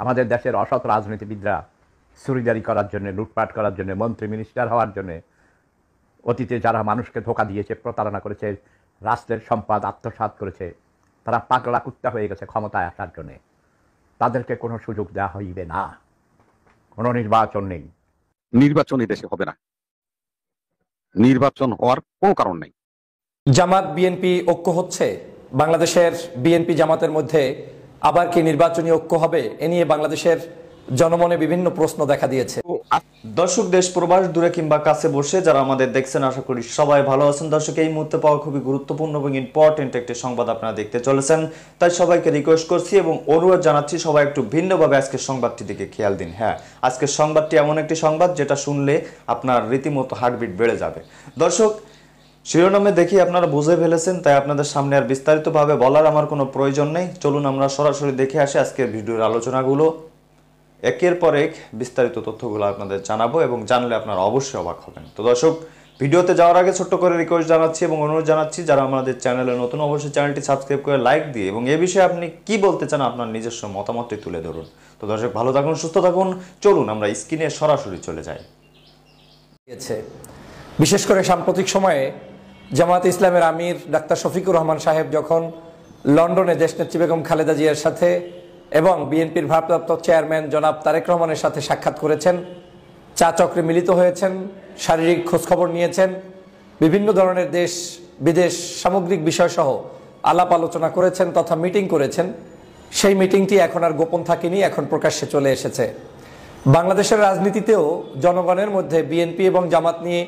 আমাদের দেশের অসৎ রাজনীতিবিদরা চুরিদারি করার জন্য, লুটপাট করার জন্য, মন্ত্রী মিনিস্টার হওয়ার জন্য, অতীতে যারা মানুষকে ধোঁকা দিয়েছে, প্রতারণা করেছে, রাষ্ট্রের সম্পদ আত্মসাৎ করেছে, তারা পাগলা কুত্তা হয়ে গেছে ক্ষমতায় আসার জন্যে। তাদেরকে কোনো সুযোগ দেওয়া হইবে না। কোনো নির্বাচন নেই। নির্বাচন এই দেশে হবে না, নির্বাচন হওয়ার কোনো কারণ নেই। জামাত বিএনপি ঐক্য হচ্ছে, বাংলাদেশের বিএনপি জামাতের মধ্যে আবার কি নির্বাচনী ঐক্য হবে? এ নিয়ে বাংলাদেশের জনমনে বিভিন্ন প্রশ্ন দেখা দিয়েছে। দর্শক, দেশ প্রবাস দূরে কিংবা কাছে বসে যারা আমাদের দেখছেন, আশা করি সবাই ভালো আছেন। দর্শক, এই মুহূর্তে পাওয়া খুবই গুরুত্বপূর্ণ এবং ইম্পর্টেন্ট একটি সংবাদ আপনারা দেখতে চলেছেন, তাই সবাইকে রিকোয়েস্ট করছি এবং অনুরোধ জানাচ্ছি সবাই একটু ভিন্নভাবে আজকের সংবাদটি দিকে খেয়াল দিন। হ্যাঁ, আজকের সংবাদটি এমন একটি সংবাদ যেটা শুনলে আপনার রীতিমতো হার্টবিট বেড়ে যাবে। দর্শক, শিরোনামে দেখি আপনারা বুঝে ফেলেছেন, তাই আপনাদের সামনে আর বিস্তারিতভাবে বলার আমার কোনো প্রয়োজন নেই। চলুন আমরা সরাসরি দেখে আসি আজকের ভিডিওর আলোচনাগুলো। একের পর এক বিস্তারিত তথ্যগুলো আপনাদের জানাবো এবং জানলে আপনারা অবশ্যই অবাক হবেন। তো দর্শক, ভিডিওতে যাওয়ার আগে ছোট্ট করে রিকোয়েস্ট জানাচ্ছি এবং অনুরোধ জানাচ্ছি, যারা আমাদের চ্যানেলে নতুন অবশ্যই চ্যানেলটি সাবস্ক্রাইব করে লাইক দিয়ে এবং এ বিষয়ে আপনি কি বলতে চান আপনার নিজস্ব মতামতটি তুলে ধরুন। তো দর্শক, ভালো থাকুন, সুস্থ থাকুন। চলুন আমরা স্ক্রিনে সরাসরি চলে যাই। বিশেষ করে সাম্প্রতিক সময়ে জামায়াতে ইসলামের আমির ডাক্তার শফিকুর রহমান সাহেব যখন লন্ডনে দেশনেত্রী বেগম খালেদা জিয়ার সাথে এবং বিএনপির ভারপ্রাপ্ত চেয়ারম্যান জনাব তারেক রহমানের সাথে সাক্ষাৎ করেছেন, চা চক্রে মিলিত হয়েছেন, শারীরিক খোঁজখবর নিয়েছেন, বিভিন্ন ধরনের দেশ বিদেশ সামগ্রিক বিষয়সহ আলাপ আলোচনা করেছেন তথা মিটিং করেছেন, সেই মিটিংটি এখন আর গোপন থাকেনি, এখন প্রকাশ্যে চলে এসেছে। বাংলাদেশের রাজনীতিতেও জনগণের মধ্যে বিএনপি এবং জামাত নিয়ে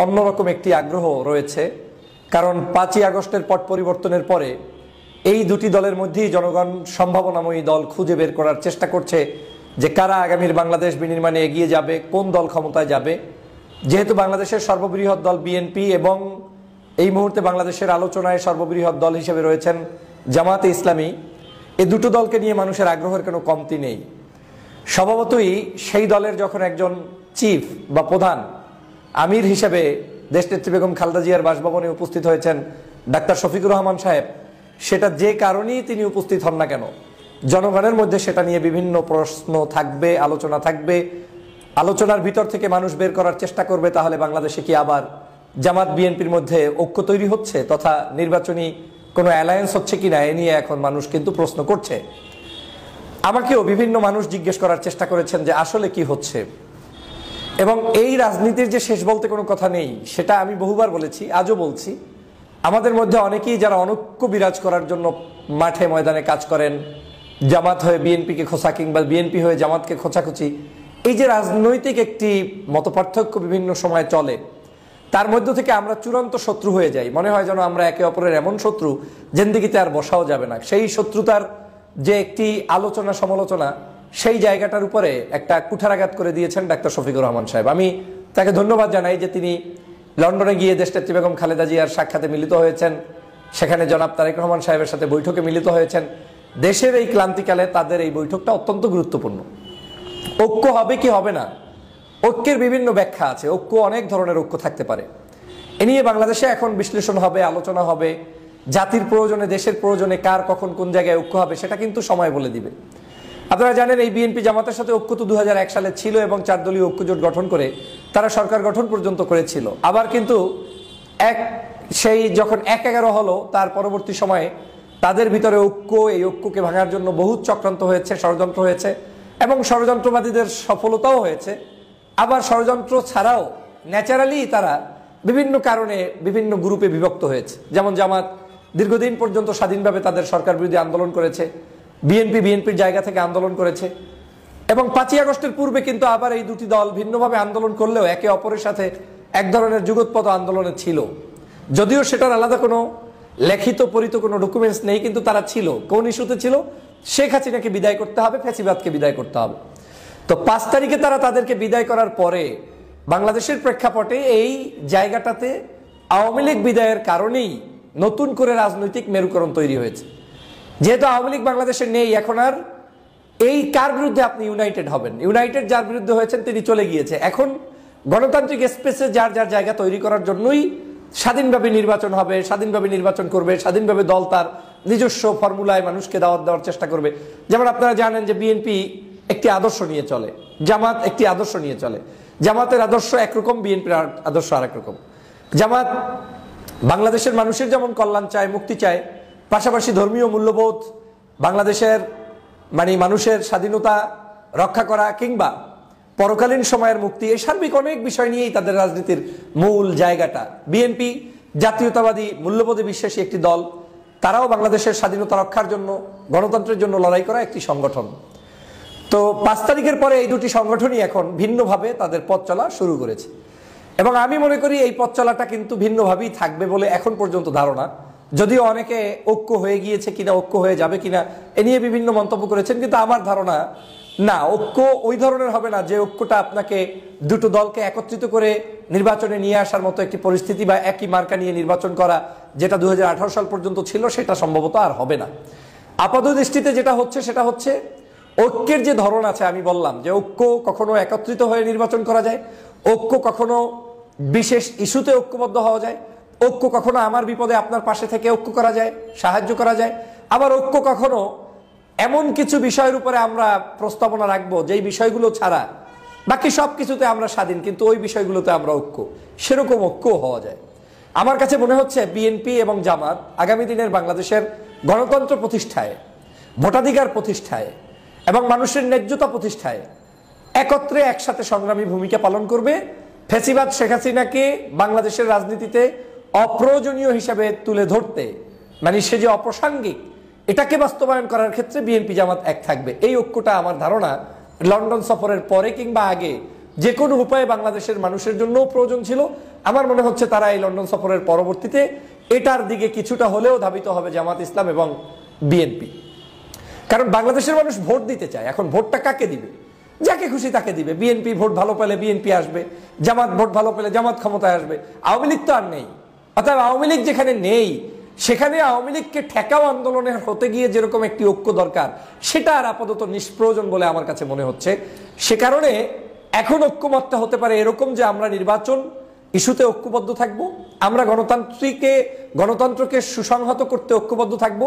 অন্যরকম একটি আগ্রহ রয়েছে, কারণ 5ই আগস্টের পট পরিবর্তনের পরে এই দুটি দলের মধ্যেই জনগণ সম্ভাবনাময়ী দল খুঁজে বের করার চেষ্টা করছে যে কারা আগামীর বাংলাদেশ বিনির্মাণে এগিয়ে যাবে, কোন দল ক্ষমতায় যাবে। যেহেতু বাংলাদেশের সর্ববৃহৎ দল বিএনপি এবং এই মুহূর্তে বাংলাদেশের আলোচনায় সর্ববৃহৎ দল হিসেবে রয়েছেন জামায়াতে ইসলামী, এই দুটো দলকে নিয়ে মানুষের আগ্রহের কোনো কমতি নেই। স্বভাবতই সেই দলের যখন একজন চিফ বা প্রধান আমির হিসেবে দেশনেত্রী বেগম খালেদা জিয়ার বাসভবনে উপস্থিত হয়েছেন ডাক্তার শফিকুর রহমান সাহেব, সেটা যে কারণেই তিনি উপস্থিত হন না কেন, জনগণের মধ্যে সেটা নিয়ে বিভিন্ন প্রশ্ন থাকবে, আলোচনা থাকবে। আলোচনার ভিতর থেকে মানুষ বের করার চেষ্টা করবে তাহলে বাংলাদেশে কি আবার জামাত বিএনপির মধ্যে ঐক্য তৈরি হচ্ছে তথা নির্বাচনী কোনো অ্যালায়েন্স হচ্ছে কিনা, এ নিয়ে এখন মানুষ কিন্তু প্রশ্ন করছে। আমাকেও বিভিন্ন মানুষ জিজ্ঞেস করার চেষ্টা করেছেন যে আসলে কি হচ্ছে, এবং এই রাজনীতির যে শেষ বলতে কোনো কথা নেই সেটা আমি বহুবার বলেছি, আজও বলছি। আমাদের মধ্যে অনেকেই যারা অনৈক্য বিরাজ করার জন্য মাঠে ময়দানে কাজ করেন, জামাত হয়ে বিএনপিকে খোঁচা কিংবা বিএনপি হয়ে জামাতকে খোঁচাখুচি, এই যে রাজনৈতিক একটি মতপার্থক্য বিভিন্ন সময় চলে, তার মধ্য থেকে আমরা চূড়ান্ত শত্রু হয়ে যাই। মনে হয় যেন আমরা একে অপরের এমন শত্রু জিন্দেগিতে আর বসাও যাবে না। সেই শত্রুতার যে একটি আলোচনা সমালোচনা, সেই জায়গাটার উপরে একটা কুঠারাঘাত করে দিয়েছেন ডাক্তার শফিকুর রহমান সাহেব। আমি তাকে ধন্যবাদ জানাই যে তিনি লন্ডনে গিয়ে দেশনেত্রী বেগম খালেদা জিয়ার সাক্ষাতে মিলিত হয়েছেন, সেখানে জনাব তারেক রহমান সাহেবের সাথে বৈঠকে মিলিত হয়েছেন। দেশের এই ক্লান্তিকালে তাদের এই বৈঠকটা অত্যন্ত গুরুত্বপূর্ণ। ঐক্য হবে কি হবে না, ঐক্যের বিভিন্ন ব্যাখ্যা আছে, ঐক্য অনেক ধরনের ঐক্য থাকতে পারে। এ নিয়ে বাংলাদেশে এখন বিশ্লেষণ হবে, আলোচনা হবে। জাতির প্রয়োজনে, দেশের প্রয়োজনে কার কখন কোন জায়গায় ঐক্য হবে সেটা কিন্তু সময় বলে দিবে। আপনারা জানেন এই বিএনপি জামাতের সাথে ঐক্য তো 2001 সালে ছিল এবং 4 দলীয় ঐক্যজোট গঠন করে তারা সরকার গঠন পর্যন্ত করেছিল। আবার কিন্তু সেই যখন 1-11 হলো, তার পরবর্তী সময়ে তাদের ভিতরে ঐক্য, এই ঐক্যকে ভাঙার জন্য বহুত চক্রান্ত হয়েছে, ষড়যন্ত্র হয়েছে এবং ষড়যন্ত্রবাদীদের সফলতাও হয়েছে। আবার ষড়যন্ত্র ছাড়াও ন্যাচারালি তারা বিভিন্ন কারণে বিভিন্ন গ্রুপে বিভক্ত হয়েছে। যেমন জামাত দীর্ঘদিন পর্যন্ত স্বাধীনভাবে তাদের সরকার বিরোধী আন্দোলন করেছে, বিএনপির জায়গা থেকে আন্দোলন করেছে এবং 5ই আগস্টের পূর্বে কিন্তু আবার এই দুটি দল ভিন্নভাবে আন্দোলন করলেও একে অপরের সাথে এক ধরনের যুগোৎপদ আন্দোলনে ছিল। যদিও সেটার আলাদা কোনো লিখিত পরিত কোনো ডকুমেন্টস নেই, কিন্তু তারা ছিল। কোন ইস্যুতে ছিল? শেখ হাসিনাকে বিদায় করতে হবে, ফ্যাসিবাদকে বিদায় করতে হবে। তো 5 তারিখে তারা তাদেরকে বিদায় করার পরে বাংলাদেশের প্রেক্ষাপটে এই জায়গাটাতে আওয়ামী লীগ বিদায়ের কারণেই নতুন করে রাজনৈতিক মেরুকরণ তৈরি হয়েছে। যেহেতু আওয়ামী লীগ বাংলাদেশে নেই, এখন আর এই কার বিরুদ্ধে আপনি ইউনাইটেড হবেন? ইউনাইটেড যার বিরুদ্ধে হয়েছেন তিনি চলে গিয়েছে। এখন গণতান্ত্রিক স্পেসে যার যার জায়গা তৈরি করার জন্যই স্বাধীনভাবে নির্বাচন হবে, স্বাধীনভাবে নির্বাচন করবে, স্বাধীনভাবে দল তার নিজস্ব ফর্মুলায় মানুষকে দাওয়াত দেওয়ার চেষ্টা করবে। যেমন আপনারা জানেন যে বিএনপি একটি আদর্শ নিয়ে চলে, জামাত একটি আদর্শ নিয়ে চলে। জামাতের আদর্শ একরকম, বিএনপির আদর্শ আরেক রকম। জামাত বাংলাদেশের মানুষের যেমন কল্যাণ চায়, মুক্তি চায়, পাশাপাশি ধর্মীয় মূল্যবোধ, বাংলাদেশের মানুষের স্বাধীনতা রক্ষা করা কিংবা পরকালীন সময়ের মুক্তি, এই সার্বিক অনেক বিষয় নিয়েই তাদের রাজনীতির মূল জায়গাটা। বিএনপি জাতীয়তাবাদী মূল্যবোধে বিশ্বাসী একটি দল, তারাও বাংলাদেশের স্বাধীনতা রক্ষার জন্য, গণতন্ত্রের জন্য লড়াই করা একটি সংগঠন। তো 5 তারিখের পরে এই দুটি সংগঠনই এখন ভিন্নভাবে তাদের পথ চলা শুরু করেছে এবং আমি মনে করি এই পথ চলাটা কিন্তু ভিন্নভাবেই থাকবে বলে এখন পর্যন্ত ধারণা। যদিও অনেকে ঐক্য হয়ে গিয়েছে কিনা, ঐক্য হয়ে যাবে কিনা এ নিয়ে বিভিন্ন মন্তব্য করেছেন, কিন্তু আমার ধারণা না, ঐক্য ওই ধরনের হবে না যে ঐক্যটা আপনাকে দুটো দলকে একত্রিত করে নির্বাচনে নিয়ে আসার মতো একটি পরিস্থিতি বা একই মার্কা নিয়ে নির্বাচন করা যেটা 2018 সাল পর্যন্ত ছিল, সেটা সম্ভবত আর হবে না। আপাত দৃষ্টিতে যেটা হচ্ছে সেটা হচ্ছে ঐক্যের যে ধরন আছে, আমি বললাম যে ঐক্য কখনো একত্রিত হয়ে নির্বাচন করা যায়, ঐক্য কখনো বিশেষ ইস্যুতে ঐক্যবদ্ধ হওয়া যায়, ঐক্য কখনো আমার বিপদে আপনার পাশে থেকে ঐক্য করা যায়, সাহায্য করা যায়, আবার ঐক্য কখনো এমন কিছু বিষয়ের উপরে আমরা প্রস্তাবনা রাখবো যেই বিষয়গুলো ছাড়া বাকি সব কিছুতে আমরা স্বাধীন, কিন্তু ওই বিষয়গুলোতে আমরা ঐক্য, সেরকম ঐক্য হওয়া যায়। আমার কাছে মনে হচ্ছে বিএনপি এবং জামাত আগামী দিনের বাংলাদেশের গণতন্ত্র প্রতিষ্ঠায়, ভোটাধিকার প্রতিষ্ঠায় এবং মানুষের ন্যায্যতা প্রতিষ্ঠায় একত্রে একসাথে সংগ্রামী ভূমিকা পালন করবে। ফ্যাসিবাদ শেখ হাসিনাকে বাংলাদেশের রাজনীতিতে অপ্রয়োজনীয় হিসাবে তুলে ধরতে, সে যে অপ্রাসঙ্গিক, এটাকে বাস্তবায়ন করার ক্ষেত্রে বিএনপি জামাত এক থাকবে। এই ঐক্যটা আমার ধারণা লন্ডন সফরের পরে কিংবা আগে যে কোনো উপায়ে বাংলাদেশের মানুষের জন্য প্রয়োজন ছিল। আমার মনে হচ্ছে তারা এই লন্ডন সফরের পরবর্তীতে এটার দিকে কিছুটা হলেও ধাবিত হবে জামাত ইসলাম এবং বিএনপি। কারণ বাংলাদেশের মানুষ ভোট দিতে চায়, এখন ভোটটা কাকে দিবে? যাকে খুশি তাকে দিবে। বিএনপি ভোট ভালো পেলে বিএনপি আসবে, জামাত ভোট ভালো পেলে জামাত ক্ষমতায় আসবে। আওয়ামী লীগ তো আর নেই, অর্থাৎ আওয়ামী লীগ যেখানে নেই সেখানে আওয়ামী লীগকে ঠেকাও আন্দোলনে হতে গিয়ে যেরকম একটি ঐক্য দরকার, সেটা আর আপাতত নিষ্প্রয়োজন বলে আমার কাছে মনে হচ্ছে। সে কারণে এখন ঐক্যমত্যা হতে পারে এরকম যে আমরা নির্বাচন ইস্যুতে ঐক্যবদ্ধ থাকব, আমরা গণতন্ত্রকে সুসংহত করতে ঐক্যবদ্ধ থাকব,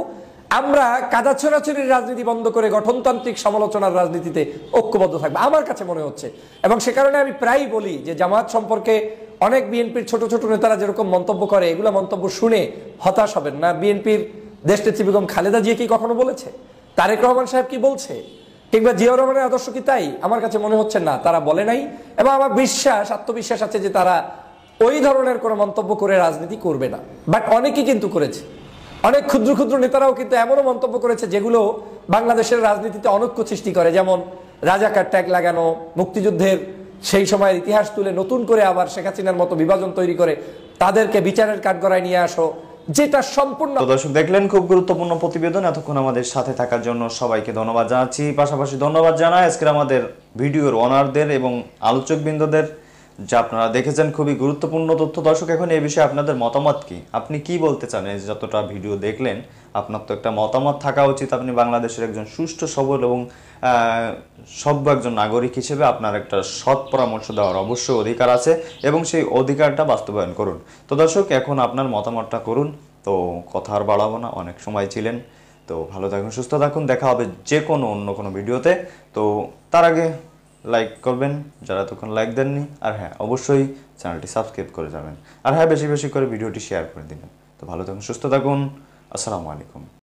আমরা কাদা ছোড়াছড়ির রাজনীতি বন্ধ করে গঠনতান্ত্রিক সমালোচনার রাজনীতিতে ঐক্যবদ্ধ থাকবে আমার কাছে মনে হচ্ছে। এবং সে কারণে আমি প্রায়ই বলি যে জামাত সম্পর্কে অনেক বিএনপির ছোট ছোট নেতারা যেরকম মন্তব্য করে, এগুলো মন্তব্য শুনে হতাশ হবেন না। বিএনপির দেশনেত্রী বেগম খালেদা জিয়া কি কখনো বলেছে? তারেক রহমান সাহেব কি বলছে? কিংবা জিয়াউর রহমানের আদর্শ কি তাই? আমার কাছে মনে হচ্ছে না, তারা বলে নাই। এবং আমার আত্মবিশ্বাস আছে যে তারা ওই ধরনের কোনো মন্তব্য করে রাজনীতি করবে না। বাট অনেকেই কিন্তু করেছে, অনেক ক্ষুদ্র ক্ষুদ্র নেতারাও কিন্তু এমনও মন্তব্য করেছে যেগুলো বাংলাদেশের রাজনীতিতে অনৈক্য সৃষ্টি করে, যেমন রাজাকার ট্যাগ লাগানো, মুক্তিযুদ্ধের সেই সময়ের ইতিহাস তুলে নতুন করে আবার শেখ হাসিনার মতো বিভাজন তৈরি করে তাদেরকে বিচারের কাঠগড়ায় নিয়ে আসো, যেটা সম্পূর্ণ। দর্শক দেখলেন খুব গুরুত্বপূর্ণ প্রতিবেদন। এতক্ষণ আমাদের সাথে থাকার জন্য সবাইকে ধন্যবাদ জানাচ্ছি। পাশাপাশি ধন্যবাদ জানাই আজকের আমাদের ভিডিওর ওনারদের এবং আলোচকবৃন্দদের, যা আপনারা দেখেছেন খুবই গুরুত্বপূর্ণ তথ্য। দর্শক এখন এই বিষয়ে আপনাদের মতামত কি? আপনি কি বলতে চান? এই যতটা ভিডিও দেখলেন, আপনার তো একটা মতামত থাকা উচিত। আপনি বাংলাদেশের একজন সুষ্ঠু সবল এবং সভ্য একজন নাগরিক হিসেবে আপনার একটা সৎ পরামর্শ দেওয়ার অবশ্যই অধিকার আছে এবং সেই অধিকারটা বাস্তবায়ন করুন। তো দর্শক এখন আপনার মতামতটা করুন। তো কথা আর বাড়াবো না, অনেক সময় ছিলেন। তো ভালো থাকুন, সুস্থ থাকুন, দেখা হবে যে কোনো অন্য কোনো ভিডিওতে। তো তার আগে লাইক করবেন যারা তখন লাইক দেননি, আর হ্যাঁ অবশ্যই চ্যানেলটি সাবস্ক্রাইব করে যাবেন, আর হ্যাঁ বেশি বেশি করে ভিডিওটি শেয়ার করে দিবেন। তো ভালো থাকুন, সুস্থ থাকুন, আসসালামু আলাইকুম।